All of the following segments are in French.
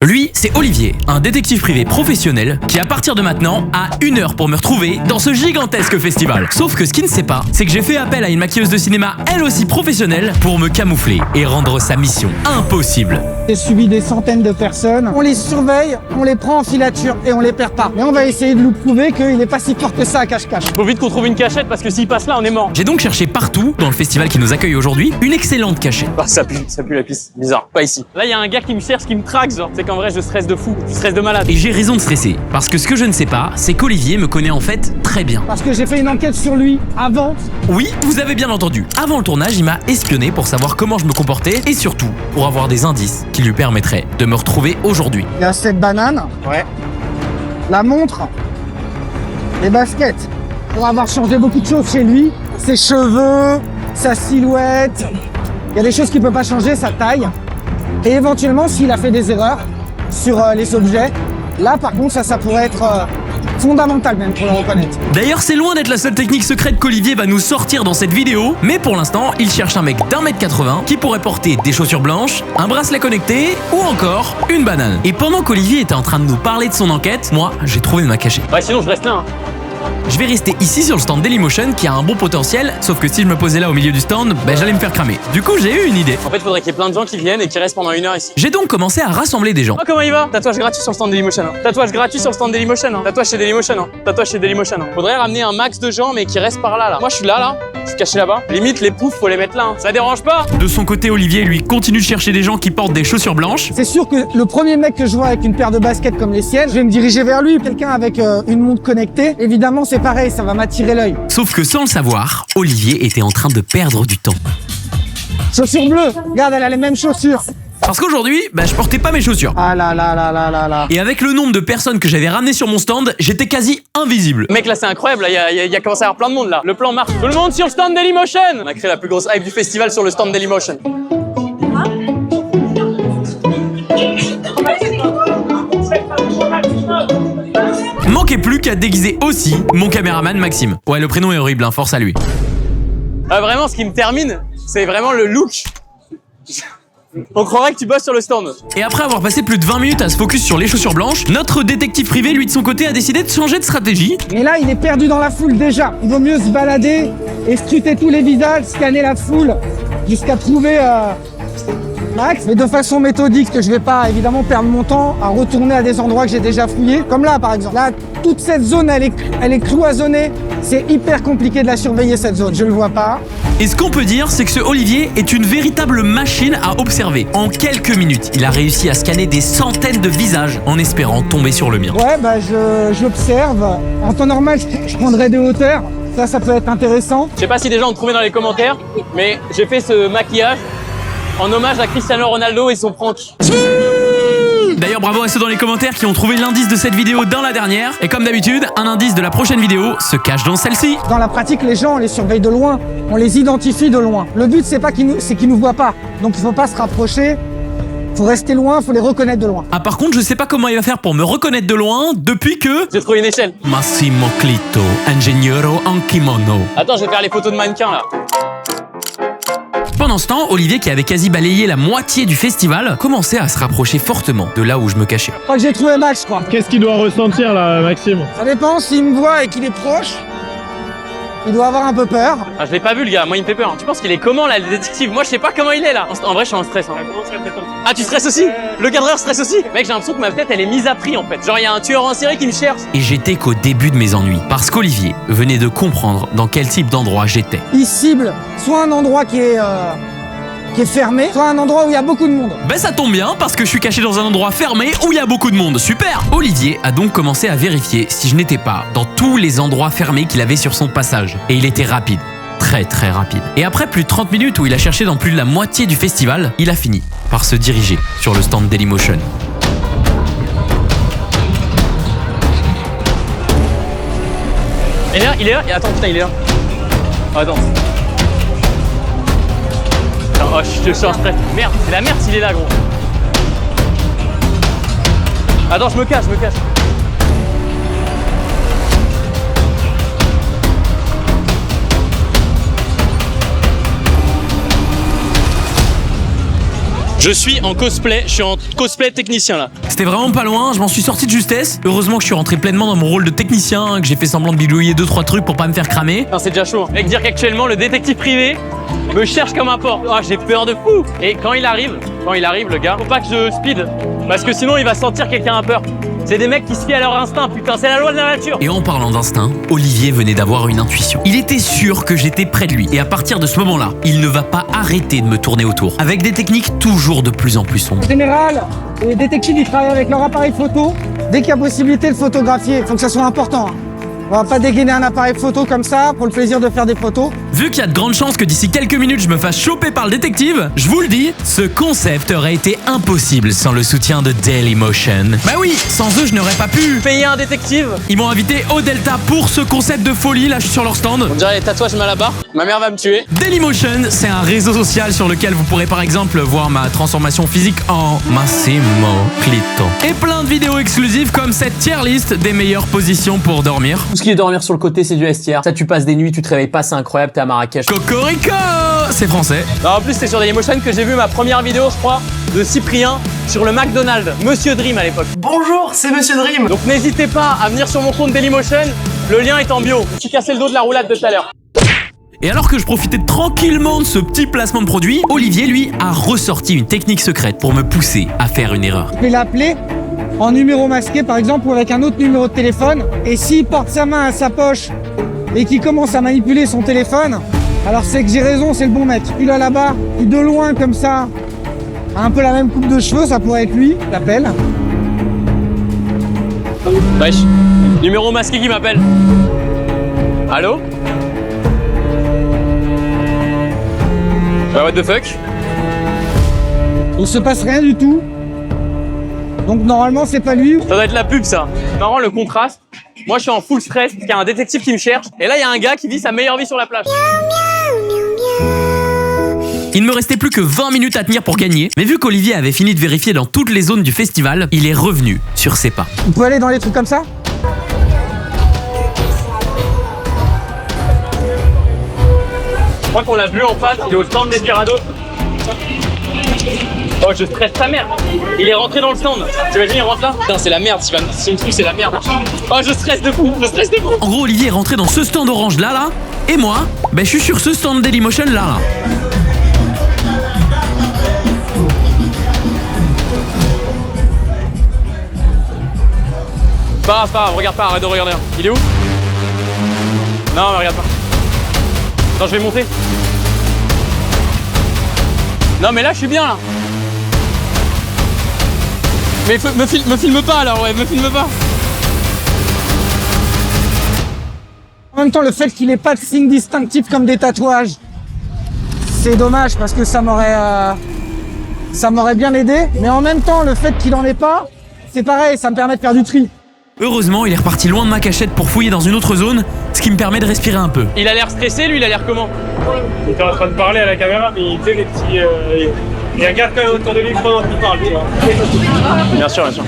Lui, c'est Olivier, un détective privé professionnel qui à partir de maintenant a 1 heure pour me retrouver dans ce gigantesque festival. Sauf que ce qu'il ne sait pas, c'est que j'ai fait appel à une maquilleuse de cinéma elle aussi professionnelle pour me camoufler et rendre sa mission impossible. J'ai subi des centaines de personnes, on les surveille, on les prend en filature et on les perd pas. Mais on va essayer de lui prouver qu'il n'est pas si fort que ça à cache-cache. Faut vite qu'on trouve une cachette parce que s'il passe là, on est mort. J'ai donc cherché partout, dans le festival qui nous accueille aujourd'hui, une excellente cachette. Ah, ça pue la piste. Bizarre. Pas ici. Là, il y a un gars qui me cherche, qui me traque, genre. C'est qu'en vrai, je stresse de fou. Je stresse de malade. Et j'ai raison de stresser, parce que ce que je ne sais pas, c'est qu'Olivier me connaît en fait très bien. Parce que j'ai fait une enquête sur lui avant. Oui, vous avez bien entendu. Avant le tournage, il m'a espionné pour savoir comment je me comportais et surtout pour avoir des indices qui lui permettraient de me retrouver aujourd'hui. Il y a cette banane. Ouais. La montre. Les baskets. Pour avoir changé beaucoup de choses chez lui. Ses cheveux, sa silhouette. Il y a des choses qu'il ne peut pas changer, sa taille. Et éventuellement, s'il a fait des erreurs sur les objets, là par contre, ça pourrait être fondamental même pour le reconnaître. D'ailleurs, c'est loin d'être la seule technique secrète qu'Olivier va nous sortir dans cette vidéo, mais pour l'instant, il cherche un mec d'1m80 qui pourrait porter des chaussures blanches, un bracelet connecté ou encore une banane. Et pendant qu'Olivier était en train de nous parler de son enquête, moi, j'ai trouvé ma cachette. Ouais, sinon, je reste là. Hein. Je vais rester ici sur le stand Dailymotion qui a un bon potentiel, sauf que si je me posais là au milieu du stand, j'allais me faire cramer. Du coup, j'ai eu une idée. En fait, faudrait qu'il y ait plein de gens qui viennent et qui restent pendant 1 heure ici. J'ai donc commencé à rassembler des gens. Oh, comment il va? Tatouage gratuit sur le stand Dailymotion. Hein. Tatouage gratuit sur le stand Dailymotion. Hein. Tatouage chez Dailymotion. Hein. Tatouage chez Dailymotion. Hein. Faudrait ramener un max de gens, mais qui restent par là. Moi, je suis là. Je suis caché là-bas. Limite, les poufs, faut les mettre là. Hein. Ça dérange pas? De son côté, Olivier, lui, continue de chercher des gens qui portent des chaussures blanches. C'est sûr que le premier mec que je vois avec une paire de baskets comme les siennes, je vais me diriger vers lui. Quelqu'un avec une montre connectée, évidemment, c'est pareil, ça va m'attirer l'œil. Sauf que sans le savoir, Olivier était en train de perdre du temps. Chaussures bleues, regarde, elle a les mêmes chaussures. Parce qu'aujourd'hui, je portais pas mes chaussures. Ah là là là là là là. Et avec le nombre de personnes que j'avais ramenées sur mon stand, j'étais quasi invisible. Mec, là, c'est incroyable. Là, il y a commencé à y avoir plein de monde là. Le plan marche. Tout le monde sur le stand Dailymotion. On a créé la plus grosse hype du festival sur le stand Dailymotion. Manquait plus qu'à déguiser aussi mon caméraman Maxime. Ouais, le prénom est horrible, hein, force à lui. Vraiment, ce qui me termine, c'est vraiment le look. On croirait que tu bosses sur le stand. Et après avoir passé plus de 20 minutes à se focus sur les chaussures blanches, notre détective privé, lui de son côté, a décidé de changer de stratégie. Mais là, il est perdu dans la foule déjà. Il vaut mieux se balader et scruter tous les visages, scanner la foule, jusqu'à trouver Max. Mais de façon méthodique, que je vais pas évidemment perdre mon temps à retourner à des endroits que j'ai déjà fouillés. Comme là, par exemple. Là, toute cette zone, elle est cloisonnée. C'est hyper compliqué de la surveiller, cette zone. Je le vois pas. Et ce qu'on peut dire, c'est que ce Olivier est une véritable machine à observer. En quelques minutes, il a réussi à scanner des centaines de visages en espérant tomber sur le mien. Ouais, j'observe. En temps normal, je prendrais des hauteurs. Ça peut être intéressant. Je sais pas si des gens ont trouvé dans les commentaires, mais j'ai fait ce maquillage en hommage à Cristiano Ronaldo et son prank. D'ailleurs, bravo à ceux dans les commentaires qui ont trouvé l'indice de cette vidéo dans la dernière. Et comme d'habitude, un indice de la prochaine vidéo se cache dans celle-ci. Dans la pratique, les gens, on les surveille de loin. On les identifie de loin. Le but, c'est qu'ils nous voient pas. Donc, il faut pas se rapprocher. Faut rester loin, faut les reconnaître de loin. Ah, par contre, je sais pas comment il va faire pour me reconnaître de loin depuis que... J'ai trouvé une échelle. Massimo Clito, ingegniero en kimono. Attends, je vais faire les photos de mannequins là. Pendant ce temps, Olivier, qui avait quasi balayé la moitié du festival, commençait à se rapprocher fortement de là où je me cachais. Je crois que j'ai trouvé Max, je crois. Qu'est-ce qu'il doit ressentir là, Maxime? Ça dépend, s'il me voit et qu'il est proche, il doit avoir un peu peur. Ah, je l'ai pas vu le gars, moi il me fait peur. Tu penses qu'il est comment là, le détective? Moi je sais pas comment il est là. En vrai, je suis en stress. Hein. Ah, tu stresses aussi? Le cadreur stresse aussi? Mec, j'ai l'impression que ma tête elle est mise à prix en fait. Genre, il y a un tueur en série qui me cherche. Et j'étais qu'au début de mes ennuis, parce qu'Olivier venait de comprendre dans quel type d'endroit j'étais. Il cible soit un endroit qui est fermé, soit un endroit où il y a beaucoup de monde. Ça tombe bien, parce que je suis caché dans un endroit fermé où il y a beaucoup de monde. Super! Olivier a donc commencé à vérifier si je n'étais pas dans tous les endroits fermés qu'il avait sur son passage. Et il était rapide. Très très rapide. Et après plus de 30 minutes où il a cherché dans plus de la moitié du festival, il a fini par se diriger sur le stand Dailymotion. Il est là? Attends, putain, il est là. Oh, attends. Oh, je suis en stress. Merde, c'est la merde s'il est là, gros. Attends, je me cache. Je suis en cosplay, je suis en cosplay technicien là. C'était vraiment pas loin, je m'en suis sorti de justesse. Heureusement que je suis rentré pleinement dans mon rôle de technicien, que j'ai fait semblant de bidouiller 2-3 trucs pour pas me faire cramer. Non, c'est déjà chaud. Mec, dire qu'actuellement le détective privé me cherche comme un porc. Ah, j'ai peur de fou. Et quand il arrive le gars, faut pas que je speed. Parce que sinon il va sentir que quelqu'un a peur. C'est des mecs qui se fient à leur instinct, putain, c'est la loi de la nature. Et en parlant d'instinct, Olivier venait d'avoir une intuition. Il était sûr que j'étais près de lui. Et à partir de ce moment-là, il ne va pas arrêter de me tourner autour. Avec des techniques toujours de plus en plus sombres. En général, les détectives, ils travaillent avec leur appareil photo. Dès qu'il y a possibilité de photographier, il faut que ça soit important. On va pas dégainer un appareil photo comme ça pour le plaisir de faire des photos. Vu qu'il y a de grandes chances que d'ici quelques minutes je me fasse choper par le détective, je vous le dis, ce concept aurait été impossible sans le soutien de Dailymotion. Bah oui, sans eux je n'aurais pas pu. Payer un détective. Ils m'ont invité au Delta pour ce concept de folie, là je suis sur leur stand. On dirait les tatouages Malabar. Ma mère va me tuer. Dailymotion, c'est un réseau social sur lequel vous pourrez par exemple voir ma transformation physique en Massimo Clito. Et plein de vidéos exclusives comme cette tier list des meilleures positions pour dormir. Tout ce qui est dormir sur le côté, c'est du S-tier. Ça, tu passes des nuits, tu te réveilles pas, c'est incroyable, t'es à Marrakech. Cocorico, c'est français. Non, en plus, c'est sur Dailymotion que j'ai vu ma première vidéo, je crois, de Cyprien sur le McDonald's. Monsieur Dream à l'époque. Bonjour, c'est Monsieur Dream. Donc n'hésitez pas à venir sur mon compte Dailymotion. Le lien est en bio. Je suis cassé le dos de la roulade de tout à l'heure. Et alors que je profitais tranquillement de ce petit placement de produit, Olivier, lui, a ressorti une technique secrète pour me pousser à faire une erreur. Je vais l'appeler en numéro masqué par exemple ou avec un autre numéro de téléphone. Et s'il porte sa main à sa poche et qu'il commence à manipuler son téléphone, alors c'est que j'ai raison, c'est le bon mec. Puis là là-bas, qui de loin comme ça, a un peu la même coupe de cheveux, ça pourrait être lui, je l'appelle. Wesh, numéro masqué qui m'appelle. Allô? Bah what the fuck? Il se passe rien du tout. Donc normalement c'est pas lui. Ça doit être la pub ça. Marrant le contraste. Moi je suis en full stress parce qu'il y a un détective qui me cherche. Et là il y a un gars qui vit sa meilleure vie sur la plage. Il ne me restait plus que 20 minutes à tenir pour gagner, mais vu qu'Olivier avait fini de vérifier dans toutes les zones du festival, il est revenu sur ses pas. On peut aller dans les trucs comme ça? Je crois qu'on l'a vu en face, il est au stand d'Espirado. Oh, je stresse sa mère. Il est rentré dans le stand. T'imagines, il rentre là? Putain, c'est la merde. Si on me trouve, c'est la merde. Oh, je stresse de fou. En gros, Olivier est rentré dans ce stand orange là, et moi, ben, je suis sur ce stand Dailymotion là. Pas grave, regarde pas, arrête de regarder. Il est où? Non, mais regarde pas. Non, je vais monter. Non, mais là, je suis bien là. Mais me filme pas alors, ouais, me filme pas. En même temps, le fait qu'il n'ait pas de signe distinctif comme des tatouages, c'est dommage parce que ça m'aurait bien aidé. Mais en même temps, le fait qu'il en ait pas, c'est pareil, ça me permet de faire du tri. Heureusement, il est reparti loin de ma cachette pour fouiller dans une autre zone, ce qui me permet de respirer un peu. Il a l'air stressé, lui, il a l'air comment? Il était en train de parler à la caméra, mais il fait les petits. Il regarde quand même autour de lui pendant qu'il parle, tu vois. Bien sûr, bien sûr.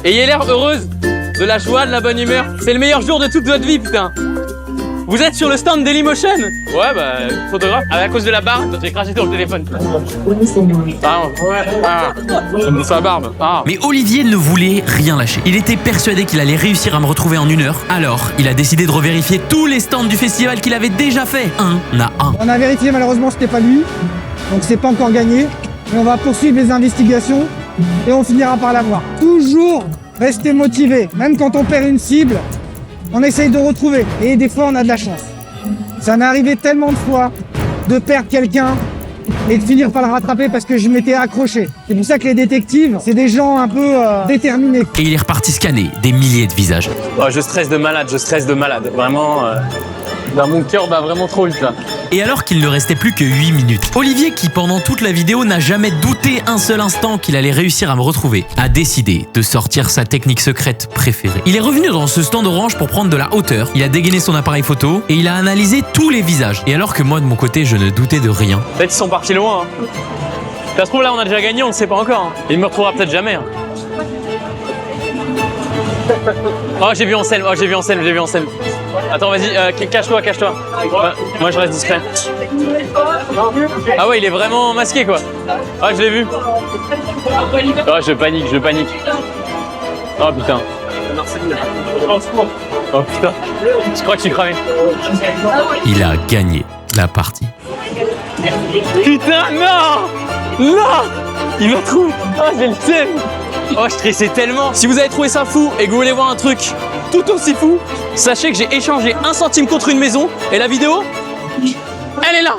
Et il a l'air heureuse, de la joie, de la bonne humeur. C'est le meilleur jour de toute votre vie, putain. Vous êtes sur le stand Dailymotion? Ouais, bah, photographe. À cause de la barbe, j'ai craché sur le téléphone. Ah, ouais. Ah, de sa barbe. Ah. Mais Olivier ne voulait rien lâcher. Il était persuadé qu'il allait réussir à me retrouver en 1 heure. Alors, il a décidé de revérifier tous les stands du festival qu'il avait déjà fait, un à un. On a vérifié, malheureusement, c'était pas lui. Donc c'est pas encore gagné. Mais on va poursuivre les investigations et on finira par l'avoir. Toujours rester motivé. Même quand on perd une cible, on essaye de retrouver. Et des fois, on a de la chance. Ça m'est arrivé tellement de fois de perdre quelqu'un et de finir par le rattraper parce que je m'étais accroché. C'est pour ça que les détectives, c'est des gens un peu déterminés. Et il est reparti scanner des milliers de visages. Oh, je stresse de malade. Vraiment, mon cœur bat vraiment trop vite là. Et alors qu'il ne restait plus que 8 minutes, Olivier, qui pendant toute la vidéo n'a jamais douté un seul instant qu'il allait réussir à me retrouver, a décidé de sortir sa technique secrète préférée. Il est revenu dans ce stand orange pour prendre de la hauteur, il a dégainé son appareil photo et il a analysé tous les visages. Et alors que moi de mon côté je ne doutais de rien. Peut-être qu'ils sont partis loin. Hein. Ça se trouve là on a déjà gagné, on ne sait pas encore. Hein. Il me retrouvera peut-être jamais. Hein. Oh j'ai vu en scène, Attends, vas-y, cache-toi, cache-toi. Moi, je reste discret. Ah ouais, il est vraiment masqué, quoi. Ah, je l'ai vu. Oh, je panique, je panique. Oh, putain. Oh, putain. Je crois que je suis cramé. Il a gagné la partie. Putain, non! Non! Il m'a trouvé. Oh, j'ai le seum. Oh, je stressais tellement. Si vous avez trouvé ça fou et que vous voulez voir un truc tout aussi fou, sachez que j'ai échangé 1 centime contre une maison et la vidéo, elle est là.